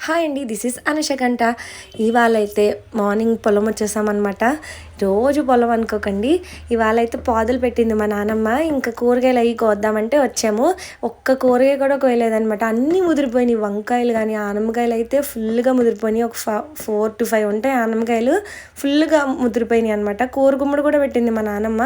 Hi అండి, this is అనుషకంట. ఇవాళ అయితే మార్నింగ్ పొలం వచ్చేసామన్నమాట. రోజు పొలం అనుకోకండి, ఇవాళ అయితే పాదులు పెట్టింది మా నాన్నమ్మ. ఇంకా కూరగాయలు అవి కోద్దామంటే వచ్చాము. ఒక్క కూరగాయ కూడా కోయలేదనమాట. అన్నీ ముదిరిపోయినాయి. వంకాయలు కానీ ఆనమకాయలు అయితే ఫుల్గా ముదిరిపోయినాయి. ఒక 4 to 5 ఉంటాయి ఆనమకాయలు, ఫుల్గా ముదిరిపోయినాయి అనమాట. కూర గుమ్మడి కూడా పెట్టింది మా నాన్నమ్మ,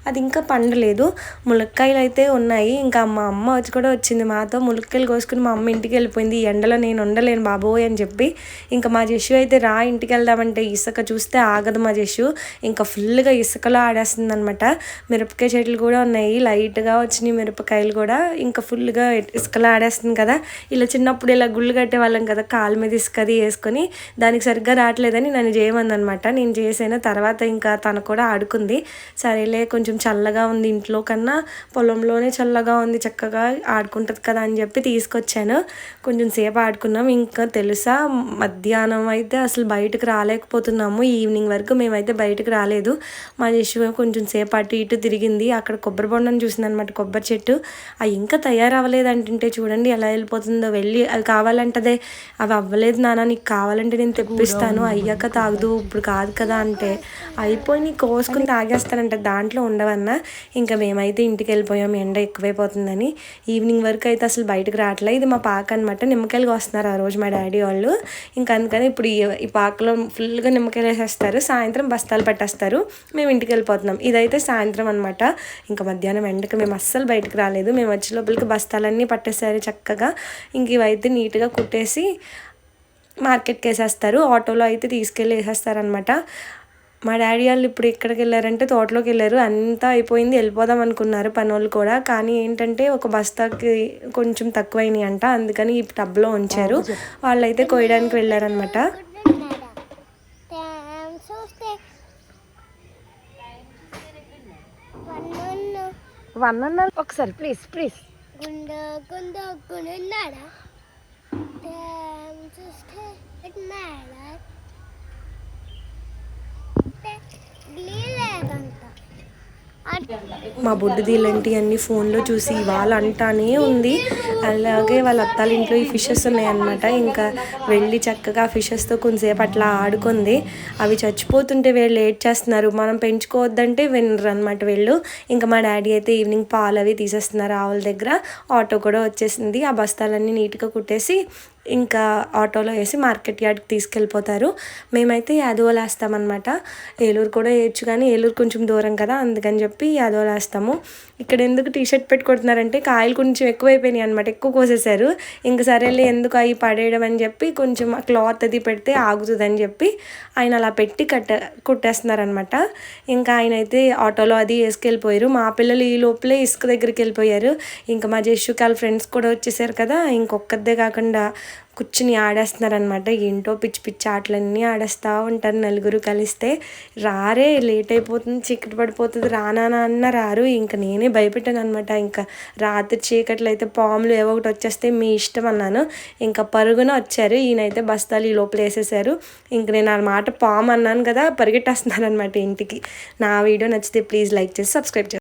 అది ఇంకా పండలేదు. ములక్కాయలు అయితే ఉన్నాయి. ఇంకా మా అమ్మ వచ్చి కూడా వచ్చింది మాతో. ములక్కాయలు కోసుకుని మా అమ్మ ఇంటికి వెళ్ళిపోయింది. ఈ ఎండలో నేను ఉండలేను బాబోయ్ అని చెప్పి. ఇంకా మా జస్సు అయితే రా ఇంటికి వెళ్దామంటే ఇసుక చూస్తే ఆగదు మా జస్సు. ఇంకా ఫుల్గా ఇసుకలో ఆడేస్తుంది అనమాట. మిరపకాయ చెట్లు కూడా ఉన్నాయి, లైట్గా వచ్చినాయి మిరపకాయలు కూడా. ఇంకా ఫుల్గా ఇసుకలో ఆడేస్తుంది కదా. ఇలా చిన్నప్పుడు ఇలా గుళ్ళు కట్టేవాళ్ళం కదా, కాళ్ళ మీద ఇసుకది వేసుకొని. దానికి సరిగ్గా రావట్లేదని నన్ను చేయమంది అనమాట. నేను చేసాను. తర్వాత ఇంకా తను కూడా ఆడుకుంది. సరేలే, కొంచెం చల్లగా ఉంది ఇంట్లో కన్నా పొలంలోనే చల్లగా ఉంది, చక్కగా ఆడుకుంటుంది కదా అని చెప్పి తీసుకొచ్చాను. కొంచెం సేపు ఆడుకున్నాం. ఇంకా తెలుసా, మధ్యాహ్నం అయితే అసలు బయటకు రాలేకపోతున్నాము. ఈవినింగ్ వరకు మేమైతే బయటకు రాలేదు. మా యశు కొంచెం సేపు అటు ఇటు తిరిగింది. అక్కడ కొబ్బరి బొండను చూసింది అనమాట, కొబ్బరి చెట్టు. అవి ఇంకా తయారవ్వలేదు అంటుంటే చూడండి ఎలా వెళ్ళిపోతుందో. వెళ్ళి అవి కావాలంటదే, అవి అవ్వలేదు నాన్న, నీకు కావాలంటే నేను తెప్పిస్తాను, అయ్యాక తాగుదు, ఇప్పుడు కాదు కదా అంటే, అయిపోయి నీ కోసుకుని తాగేస్తానంట, దాంట్లో ఉండవన్నా. ఇంకా మేమైతే ఇంటికి వెళ్ళిపోయాం, ఎండ ఎక్కువైపోతుందని. ఈవినింగ్ వరకు అయితే అసలు బయటకు రావట్లే. ఇది మా పాక అనమాట. నిమ్మకాయలు వస్తున్నారు ఆ రోజు మా డాడీ వాళ్ళు. ఇంకా అందుకని ఇప్పుడు ఈ పాకలో ఫుల్గా నిమ్మకాయలు వేసేస్తారు. సాయంత్రం బస్తాలు పట్టేస్తారు. మేము ఇంటికి వెళ్ళిపోతున్నాం. ఇదైతే సాయంత్రం అనమాట. ఇంకా మధ్యాహ్నం ఎండకి మేము అస్సలు బయటకు రాలేదు. మేము వచ్చే లోపలికి బస్తాలన్నీ పట్టేసారు చక్కగా. ఇంక ఇవైతే నీట్గా కుట్టేసి మార్కెట్కి వేసేస్తారు. ఆటోలో అయితే తీసుకెళ్ళి వేసేస్తారనమాట. మా డాడీ వాళ్ళు ఇప్పుడు ఎక్కడికి వెళ్ళారంటే తోటలోకి వెళ్ళారు. అంతా అయిపోయింది, వెళ్ళిపోదాం అనుకున్నారు పనోళ్ళు కూడా. కానీ ఏంటంటే ఒక బస్తాకి కొంచెం తక్కువైనాయి అంట, అందుకని ఈ టబ్లో ఉంచారు. వాళ్ళైతే కోయడానికి వెళ్ళారనమాట. ఒకసారి ప్లీజ్ ప్లీజ్ మా బుడ్డిది ఇలాంటివన్నీ ఫోన్లో చూసి ఇవాళ అంటానే ఉంది. అలాగే వాళ్ళ అత్తాల ఇంట్లో ఈ ఫిషెస్ ఉన్నాయన్నమాట. ఇంకా వెళ్ళి చక్కగా ఫిషెస్తో కొంతసేపు అట్లా ఆడుకుంది. అవి చచ్చిపోతుంటే వీళ్ళు లేట్ చేస్తున్నారు, మనం పెంచుకోవద్దంటే వినరు అనమాట వీళ్ళు. ఇంకా మా డాడీ అయితే ఈవినింగ్ పాలు అవి తీసేస్తున్నారు ఆవుల దగ్గర. ఆటో కూడా వచ్చేసింది. ఆ బస్తాలన్నీ నీట్గా కుట్టేసి ఇంకా ఆటోలో వేసి మార్కెట్ యార్డ్కి తీసుకెళ్ళిపోతారు. మేమైతే యాదవలు వేస్తామన్నమాట. ఏలూరు కూడా వేయచ్చు, కానీ ఏలూరు కొంచెం దూరం కదా, అందుకని చెప్పి యాదవలు వేస్తాము. ఇక్కడ ఎందుకు టీషర్ట్ పెట్టుకుంటున్నారంటే కాయలు కొంచెం ఎక్కువైపోయినాయి అనమాట, ఎక్కువ కోసేశారు. ఇంక సరేలే ఎందుకు అవి పడేయడం అని చెప్పి కొంచెం క్లాత్ అది పెడితే ఆగుతుందని చెప్పి ఆయన అలా పెట్టి కుట్టేస్తున్నారనమాట. ఇంకా ఆయన అయితే ఆటోలో అది వేసుకెళ్ళిపోయారు. మా పిల్లలు ఈ లోపలే ఇసుక దగ్గరికి వెళ్ళిపోయారు. ఇంకా మా జస్సుకి వాళ్ళ ఫ్రెండ్స్ కూడా వచ్చేసారు కదా, ఇంకొక్కదే కాకుండా కూర్చుని ఆడేస్తున్నారనమాట. ఏంటో పిచ్చి పిచ్చి ఆటలన్నీ ఆడేస్తూ ఉంటారు నలుగురు కలిస్తే. రారే, లేట్ అయిపోతుంది, చీకటి పడిపోతుంది, రానా అన్న రారు. ఇంకా నేనే భయపెట్టాను అనమాట. ఇంకా రాత్రి చీకట్లు అయితే పాములు ఏవో ఒకటి వచ్చేస్తే మీ ఇష్టం అన్నాను. ఇంకా పరుగున వచ్చారు. ఈయనైతే బస్తాలు ఈ లోపల వేసేసారు. ఇంక నేను ఆ మాట పాము అన్నాను కదా, పరిగెట్టేస్తున్నాను అనమాట ఇంటికి. నా వీడియో నచ్చితే ప్లీజ్ లైక్ చేసి సబ్స్క్రైబ్ చేయండి.